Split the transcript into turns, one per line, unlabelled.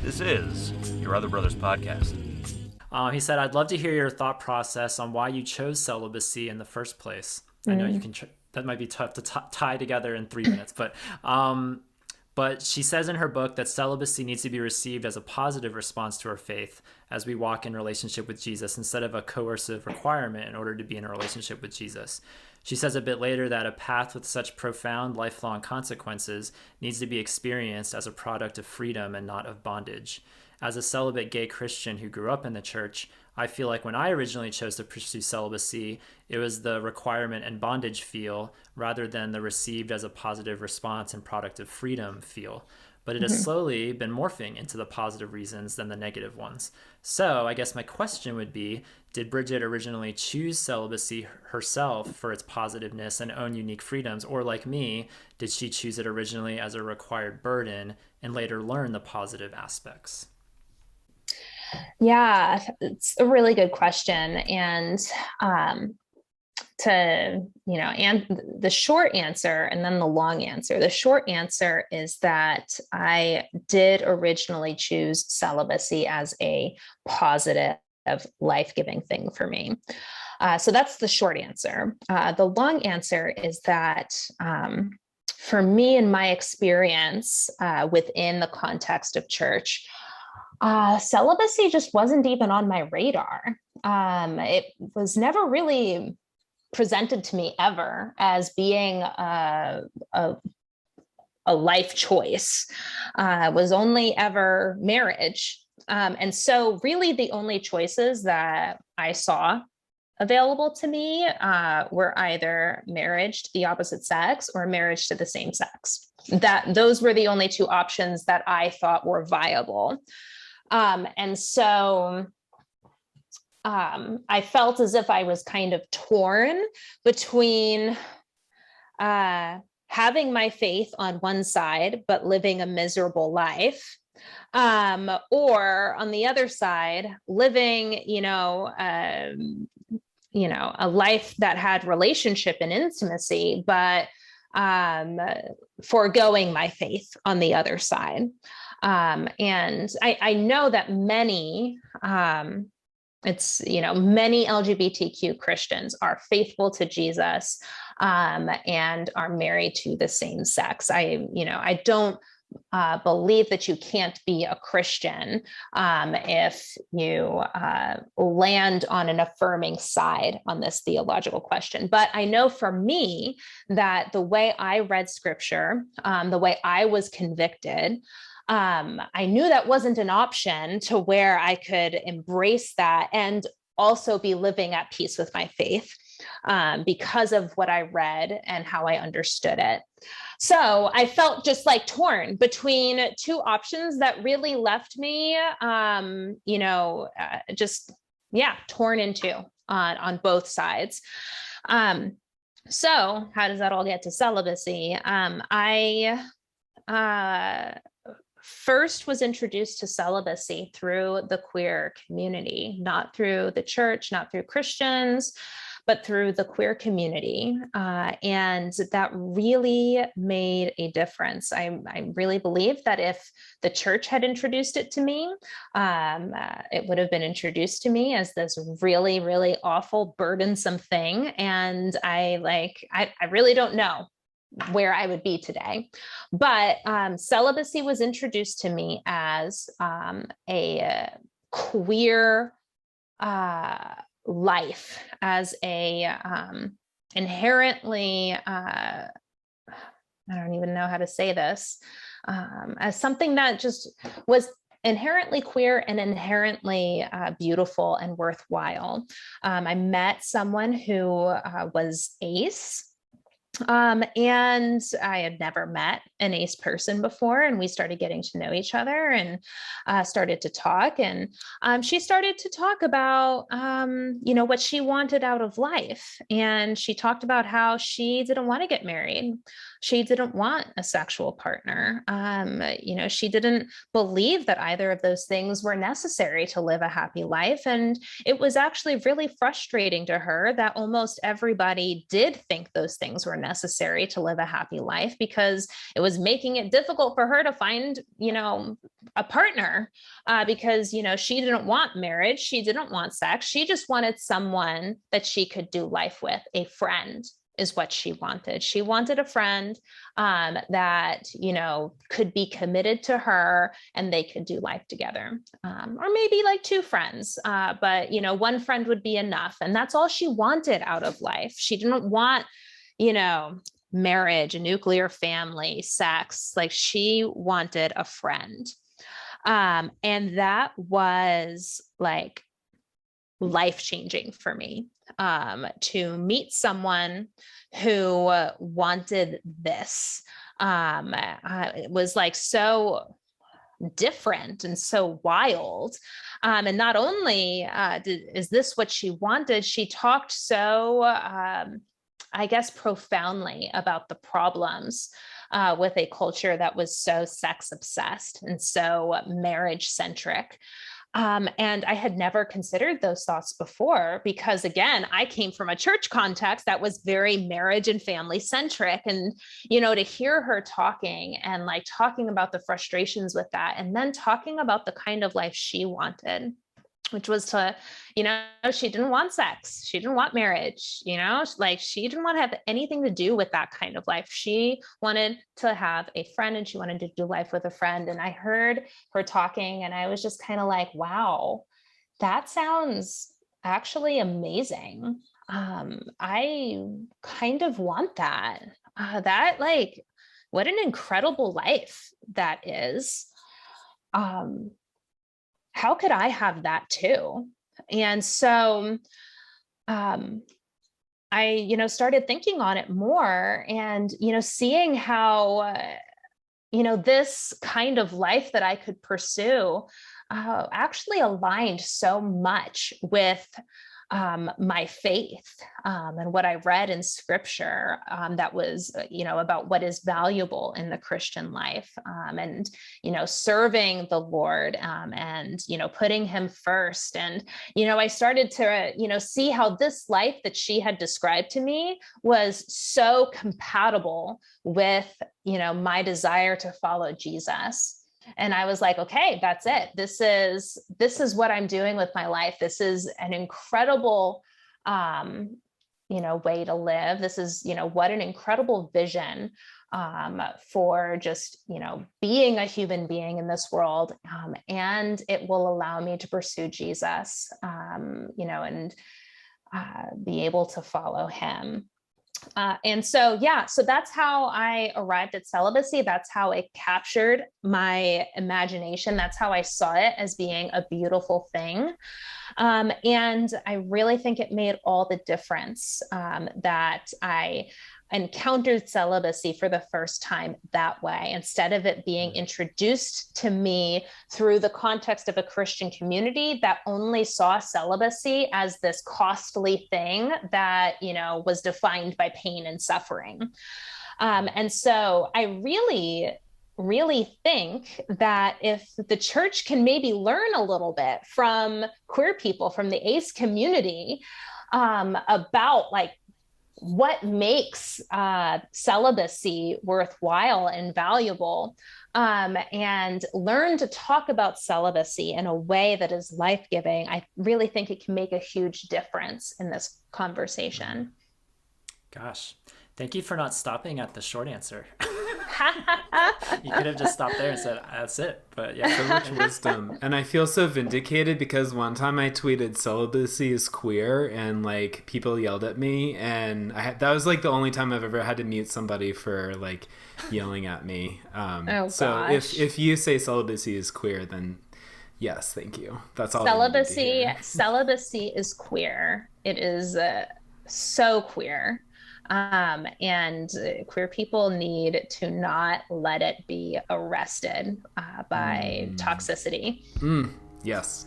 This is Your Other Brothers podcast.
He said, I'd love to hear your thought process on why you chose celibacy in the first place. I know you can, that might be tough to tie together in 3 minutes, but she says in her book that celibacy needs to be received as a positive response to our faith as we walk in relationship with Jesus instead of a coercive requirement in order to be in a relationship with Jesus. She says a bit later that a path with such profound lifelong consequences needs to be experienced as a product of freedom and not of bondage. As a celibate gay Christian who grew up in the church, I feel like when I originally chose to pursue celibacy, it was the requirement and bondage feel rather than the received as a positive response and product of freedom feel. But it has slowly been morphing into the positive reasons than the negative ones. So I guess my question would be, did Bridget originally choose celibacy herself for its positiveness and own unique freedoms? Or like me, did she choose it originally as a required burden and later learn the positive aspects?
Yeah, it's a really good question. And and the short answer and then the long answer. The short answer is that I did originally choose celibacy as a positive, life-giving thing for me. So that's the short answer. The long answer is that for me and my experience within the context of church, celibacy just wasn't even on my radar. It was never really presented to me ever as being a life choice. Was only ever marriage. And so really the only choices that I saw available to me were either marriage to the opposite sex or marriage to the same sex. Those were the only two options that I thought were viable. And so I felt as if I was kind of torn between having my faith on one side, but living a miserable life. Or on the other side, living, a life that had relationship and intimacy, but foregoing my faith on the other side. And I know that many LGBTQ Christians are faithful to Jesus and are married to the same sex. I don't believe that you can't be a Christian if you land on an affirming side on this theological question. But I know for me that the way I read scripture, the way I was convicted, I knew that wasn't an option to where I could embrace that and also be living at peace with my faith because of what I read and how I understood it. So I felt just like torn between two options that really left me, torn in two on both sides. So how does that all get to celibacy? I first was introduced to celibacy through the queer community, not through the church, not through Christians, but through the queer community. And that really made a difference. I really believe that if the church had introduced it to me, it would have been introduced to me as this really, really awful, burdensome thing. And I really don't know where I would be today. But celibacy was introduced to me as a queer life, as a inherently, I don't even know how to say this, as something that just was inherently queer and inherently beautiful and worthwhile. I met someone who was ace. And I had never met an ace person before, and we started getting to know each other and started to talk. And she started to talk about, what she wanted out of life. And she talked about how she didn't want to get married. she didn't want a sexual partner. She didn't believe that either of those things were necessary to live a happy life. And it was actually really frustrating to her that almost everybody did think those things were necessary to live a happy life, because it was making it difficult for her to find, a partner, because, she didn't want marriage. She didn't want sex. She just wanted someone that she could do life with. A friend is what she wanted. She wanted a friend that, could be committed to her and they could do life together. Or maybe like two friends, but, one friend would be enough. And that's all she wanted out of life. She didn't want, marriage, a nuclear family, sex. Like, she wanted a friend. And that was like life-changing for me, to meet someone who wanted this. It was like so different and so wild. And not only is this what she wanted, she talked so, I guess, profoundly about the problems with a culture that was so sex obsessed and so marriage centric. And I had never considered those thoughts before, because again, I came from a church context that was very marriage and family centric. And, to hear her talking and like talking about the frustrations with that, and then talking about the kind of life she wanted, which was to, she didn't want sex. She didn't want marriage, like she didn't want to have anything to do with that kind of life. She wanted to have a friend and she wanted to do life with a friend. And I heard her talking and I was just kind of like, wow, that sounds actually amazing. I kind of want that. What an incredible life that is. How could I have that too? And so I, started thinking on it more and, seeing how, this kind of life that I could pursue actually aligned so much with my faith and what I read in scripture that was, about what is valuable in the Christian life, and, serving the Lord and, putting him first. And, I started to, see how this life that she had described to me was so compatible with, my desire to follow Jesus. And I was like, okay, that's it. This is what I'm doing with my life. This is an incredible, way to live. This is, what an incredible vision for just, being a human being in this world. And it will allow me to pursue Jesus, and be able to follow him. And so that's how I arrived at celibacy. That's how it captured my imagination. That's how I saw it as being a beautiful thing. And I really think it made all the difference that I encountered celibacy for the first time that way, instead of it being introduced to me through the context of a Christian community that only saw celibacy as this costly thing that, was defined by pain and suffering. And so I really think that if the church can maybe learn a little bit from queer people, from the ACE community, about like what makes celibacy worthwhile and valuable, and learn to talk about celibacy in a way that is life-giving, I really think it can make a huge difference in this conversation.
Gosh, thank you for not stopping at the short answer. You could have just stopped there and said, that's it. But yeah,
so much wisdom. And I feel so vindicated because one time I tweeted celibacy is queer and like people yelled at me, and that was like the only time I've ever had to mute somebody for like yelling at me. So if you say celibacy is queer, then yes, thank you. That's all.
Celibacy is queer. It is so queer. And queer people need to not let it be arrested by toxicity.
Yes.